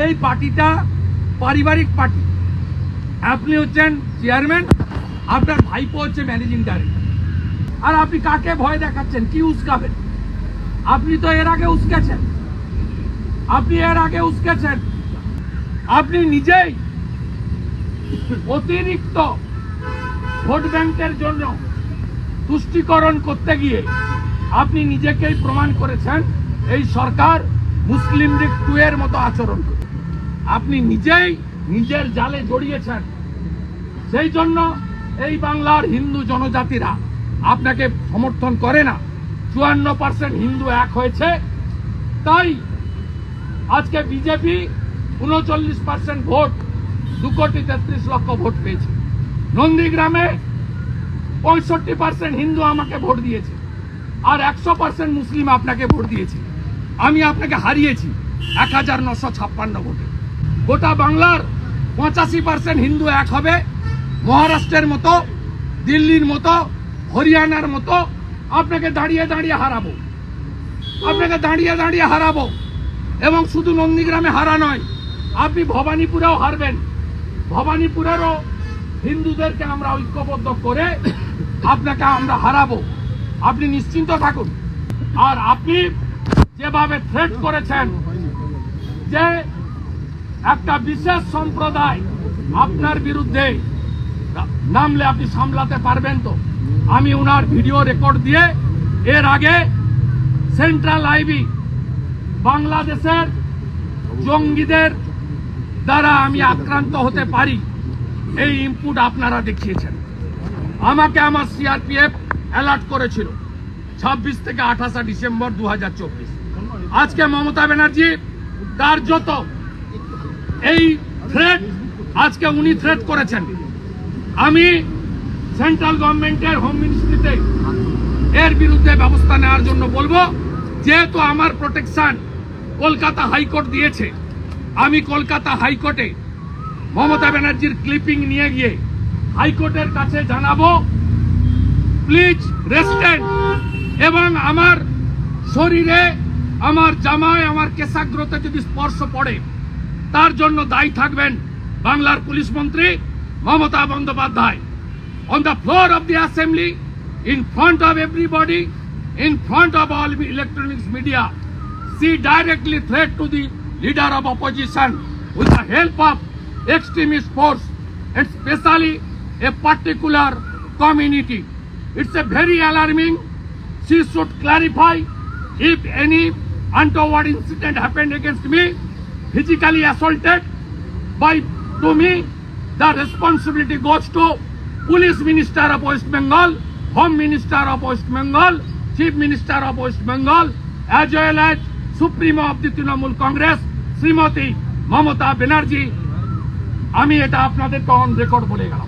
এই পার্টিটা পারিবারিক পার্টি। আপনি হচ্ছেন চেয়ারম্যান, আপনার ভাইপো হচ্ছে ম্যানেজিং ডাইরেক্টর। আর আপনি কাকে ভয় দেখাচ্ছেন? কি উস্কাবেন? আপনি তো এর আগে উস্কেছেন, আপনি নিজেই অতিরিক্ত ভোট ব্যাংকের জন্য তুষ্টিকরণ করতে গিয়ে আপনি নিজেকেই প্রমাণ করেছেন এই সরকার মুসলিম লীগ 2 এর মতো আচরণ করে। আপনি নিজেই নিজের জালে জড়িয়েছেন। সেই জন্য এই বাংলার হিন্দু জনজাতিরা আপনাকে সমর্থন করে না। 54% হিন্দু এক হয়েছে, তাই আজকে বিজেপি 39% ভোট, 2,33,00,000 ভোট পেয়েছে। নন্দীগ্রামে 65% হিন্দু আমাকে ভোট দিয়েছে, আর 100% মুসলিম আপনাকে ভোট দিয়েছে। আমি আপনাকে হারিয়েছি 1956 ভোটে। গোটা বাংলার 85% হিন্দু এক হবে। মহারাষ্ট্রের মতো, দিল্লির মতো, হরিয়ানার মতো আপনাকে দাঁড়িয়ে দাঁড়িয়ে হারাবো। এবং শুধু নন্দীগ্রামে হারা নয়, আপনি ভবানীপুরেও হারবেন। ভবানীপুরেরও হিন্দুদেরকে আমরা ঐক্যবদ্ধ করে আপনাকে আমরা হারাবো, আপনি নিশ্চিন্ত থাকুন। আর আপনি যেভাবে থ্রেট করেছেন যে একটা বিশেষ সম্প্রদায় আপনার বিরুদ্ধে নামলে আপনি সামলাতে পারবেন তো? আমি ওনার ভিডিও রেকর্ড দিয়ে এর আগে সেন্ট্রাল আইবি বাংলাদেশের জঙ্গিদের দ্বারা আমি আক্রান্ত হতে পারি এই ইনপুট আপনারা দেখিয়েছেন। আমাকে আমার সিআরপিএফ অ্যালার্ট করেছিল 26 থেকে 28 ডিসেম্বর 2024। আজকে মমতা ব্যানার্জি কার্যত এই থ্রেট আজকে উনি থ্রেট করেছেন। আমি সেন্ট্রাল গভর্নমেন্টের হোম মিনিস্ট্রিতে এর বিরুদ্ধে ব্যবস্থা নেওয়ার জন্য বলবো। যেহেতু আমার প্রোটেকশন কলকাতা হাইকোর্ট দিয়েছে, আমি কলকাতা হাইকোর্টে মমতা ব্যানার্জির ক্লিপিং নিয়ে গিয়ে হাইকোর্টের কাছে জানাবো প্লিজ রেস্টেন্ট, এবং আমার শরীরে, আমার জামায়, আমার কেশাগ্রতে যদি স্পর্শ পড়ে তার জন্য দায়ী থাকবেন বাংলার পুলিশ মন্ত্রী Mamata Bandyopadhyay. On the floor of the assembly, in front of everybody, in front of all electronics media, she directly threat to the leader of opposition with the help of extremist force, and especially a particular community. It's a very alarming. She should clarify if any untoward incident happened against me, physically assaulted to me, the responsibility goes to Police Minister of West Bengal, Home Minister of West Bengal, Chief Minister of West Bengal, as well as Supremo of the Trinamool Congress, Srimati Mamata Banerjee। আমি এটা আপনাদেরকে on record বলে গেলাম।